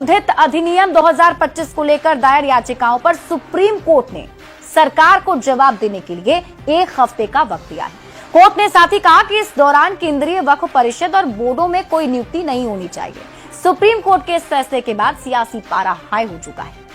संशोधित अधिनियम 2025 को लेकर दायर याचिकाओं पर सुप्रीम कोर्ट ने सरकार को जवाब देने के लिए 1 हफ्ते का वक्त दिया है। कोर्ट ने साथ ही कहा कि इस दौरान केंद्रीय वक्फ परिषद और बोर्डों में कोई नियुक्ति नहीं होनी चाहिए। सुप्रीम कोर्ट के इस फैसले के बाद सियासी पारा हाई हो चुका है।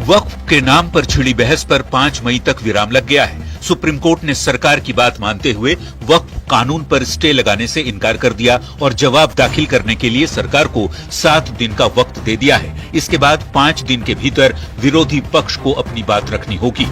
वक्फ के नाम पर छिड़ी बहस पर 5 मई तक विराम लग गया है। सुप्रीम कोर्ट ने सरकार की बात मानते हुए वक्फ कानून पर स्टे लगाने से इनकार कर दिया और जवाब दाखिल करने के लिए सरकार को 7 दिन का वक्त दे दिया है। इसके बाद 5 दिन के भीतर विरोधी पक्ष को अपनी बात रखनी होगी।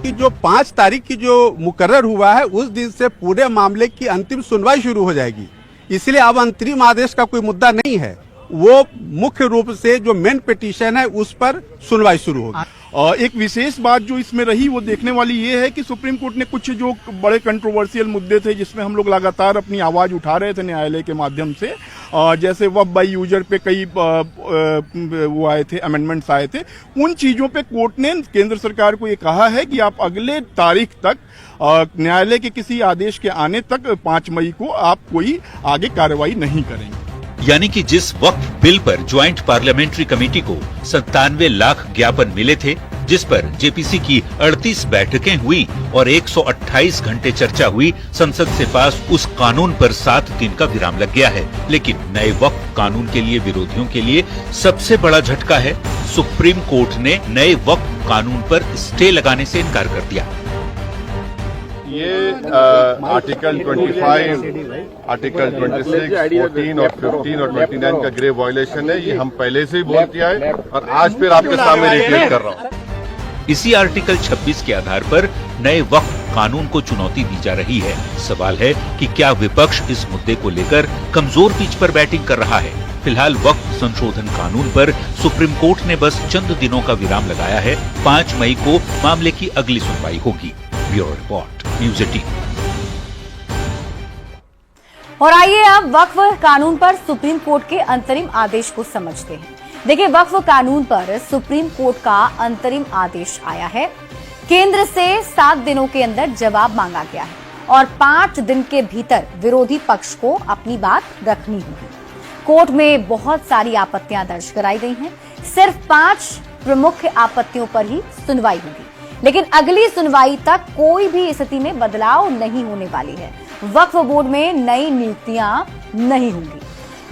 कि जो 5 तारीख की जो मुकर्रर हुआ है उस दिन से पूरे मामले की अंतिम सुनवाई शुरू हो जाएगी। इसलिए अब अंतरिम आदेश का कोई मुद्दा नहीं है, वो मुख्य रूप से जो मेन पिटीशन है उस पर सुनवाई शुरू होगी। और एक विशेष बात जो इसमें रही वो देखने वाली ये है कि सुप्रीम कोर्ट ने कुछ जो बड़े कंट्रोवर्शियल मुद्दे थे जिसमें हम लोग लगातार अपनी आवाज उठा रहे थे न्यायालय के माध्यम से, जैसे वक्फ बाई यूजर पे कई वो आए थे, अमेंडमेंट्स आए थे, उन चीजों पे कोर्ट ने केंद्र सरकार को ये कहा है कि आप अगले तारीख तक न्यायालय के किसी आदेश के आने तक 5 मई को आप कोई आगे कार्रवाई नहीं करेंगे। यानी कि जिस वक्फ बिल पर ज्वाइंट पार्लियामेंट्री कमेटी को 97 लाख ज्ञापन मिले थे, जिस पर जेपीसी की 38 बैठकें हुई और 128 घंटे चर्चा हुई, संसद से पास उस कानून पर 7 दिन का विराम लग गया है। लेकिन नए वक्फ कानून के लिए विरोधियों के लिए सबसे बड़ा झटका है, सुप्रीम कोर्ट ने नए वक्फ कानून पर स्टे लगाने से इनकार कर दिया। ये आर्टिकल 25, आर्टिकल 26, 14 और 15 और 29 का ग्रेव वायलेशन है। ये हम पहले से ही बोल किया है और आज फिर आपके सामने रिपीट कर रहा हूँ। इसी आर्टिकल 26 के आधार पर नए वक्फ कानून को चुनौती दी जा रही है। सवाल है कि क्या विपक्ष इस मुद्दे को लेकर कमजोर पिच पर बैटिंग कर रहा है। फिलहाल वक्फ संशोधन कानून पर सुप्रीम कोर्ट ने बस चंद दिनों का विराम लगाया है। 5 मई को मामले की अगली सुनवाई होगी। Bureau report, news 18। और आइए अब वक्फ कानून पर सुप्रीम कोर्ट के अंतरिम आदेश को समझते हैं। देखिए, वक्फ कानून पर सुप्रीम कोर्ट का अंतरिम आदेश आया है। केंद्र से 7 दिनों के अंदर जवाब मांगा गया है और 5 दिन के भीतर विरोधी पक्ष को अपनी बात रखनी होगी। कोर्ट में बहुत सारी आपत्तियां दर्ज कराई गई हैं। सिर्फ 5 प्रमुख आपत्तियों पर ही सुनवाई होगी, लेकिन अगली सुनवाई तक कोई भी स्थिति में बदलाव नहीं होने वाली है। वक्फ बोर्ड में नई नियुक्तियां नहीं होंगी।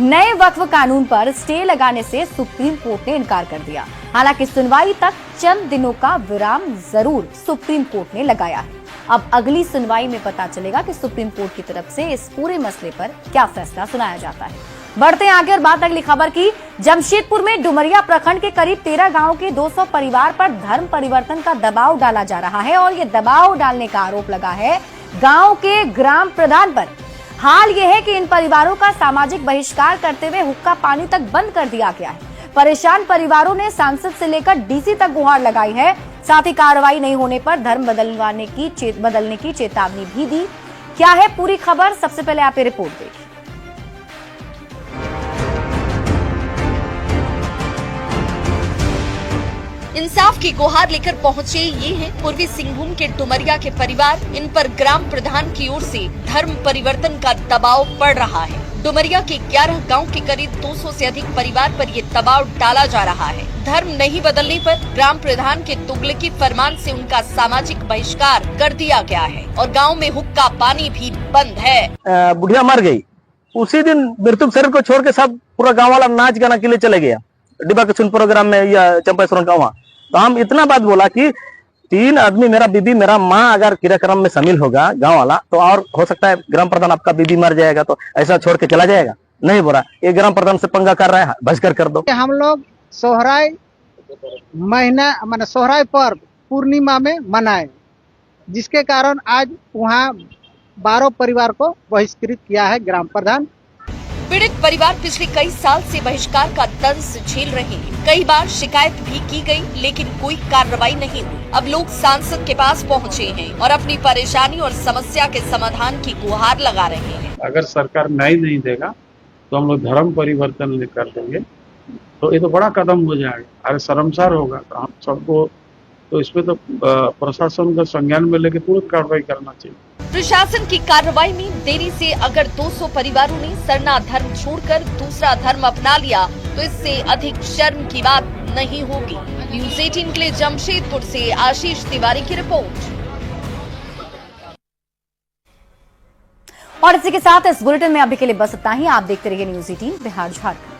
नए वक्फ कानून पर स्टे लगाने से सुप्रीम कोर्ट ने इनकार कर दिया। हालांकि सुनवाई तक चंद दिनों का विराम जरूर सुप्रीम कोर्ट ने लगाया है। अब अगली सुनवाई में पता चलेगा कि सुप्रीम कोर्ट की तरफ से इस पूरे मसले पर क्या फैसला सुनाया जाता है। बढ़ते हैं आगे और बात अगली खबर की। जमशेदपुर में डुमरिया प्रखंड के करीब 13 गांव के 200 परिवार पर धर्म परिवर्तन का दबाव डाला जा रहा है और ये दबाव डालने का आरोप लगा है गांव के ग्राम प्रधान पर। हाल ये है कि इन परिवारों का सामाजिक बहिष्कार करते हुए हुक्का पानी तक बंद कर दिया गया है। परेशान परिवारों ने सांसद से लेकर डीसी तक गुहार लगाई है। साथ ही कार्रवाई नहीं होने पर धर्म बदलने की चेतावनी भी दी। क्या है पूरी खबर, सबसे पहले आप ये रिपोर्ट देखिए। इंसाफ की गुहार लेकर पहुंचे ये हैं पूर्वी सिंहभूम के डुमरिया के परिवार। इन पर ग्राम प्रधान की ओर से धर्म परिवर्तन का दबाव पड़ रहा है। डुमरिया के 11 गांव के करीब 200 से अधिक परिवार पर ये दबाव डाला जा रहा है। धर्म नहीं बदलने पर ग्राम प्रधान के तुगलकी फरमान से उनका सामाजिक बहिष्कार कर दिया गया है और गाँव में हुक्का पानी भी बंद है। बुढ़िया मर गई, उसी दिन मृतक शरीर को छोड़ के सब पूरा गाँव वाला नाच गाना के लिए चले गया डिब्बा किशन प्रोग्राम में या चंपासुरन गाँव। तो हम इतना बात बोला कि 3 आदमी, मेरा बीबी मेरा माँ अगर क्रियाक्रम में शामिल होगा गांव वाला, तो और हो सकता है ग्राम प्रधान आपका बीबी मर जाएगा तो ऐसा छोड़ के चला जाएगा। नहीं बोला, ये ग्राम प्रधान से पंगा कर रहा है, बहिष्कार कर दो। हम लोग सोहराय महीना माने सोहराय पर्व पूर्णिमा में मनाए, जिसके कारण आज वहाँ 12 परिवार को बहिष्कृत किया है ग्राम प्रधान। पीड़ित परिवार पिछले कई साल से बहिष्कार का दंश झेल रहे हैं। कई बार शिकायत भी की गई, लेकिन कोई कार्रवाई नहीं हुई। अब लोग सांसद के पास पहुंचे हैं और अपनी परेशानी और समस्या के समाधान की गुहार लगा रहे हैं। अगर सरकार न्याय नहीं देगा तो हम लोग धर्म परिवर्तन कर देंगे, तो ये तो बड़ा कदम हो जाएगा। अरे शर्मसार होगा। तो हम सबको तो इसमें तो प्रशासन का संज्ञान में लेकर तुरंत कार्रवाई करना चाहिए। प्रशासन की कार्रवाई में देरी से अगर 200 परिवारों ने सरना धर्म छोड़कर दूसरा धर्म अपना लिया तो इससे अधिक शर्म की बात नहीं होगी। न्यूज़ 18 के लिए जमशेदपुर से आशीष तिवारी की रिपोर्ट। और इसी के साथ इस बुलेटिन में अभी के लिए बस इतना ही। आप देखते रहिए न्यूज़ 18 बिहार झारखंड।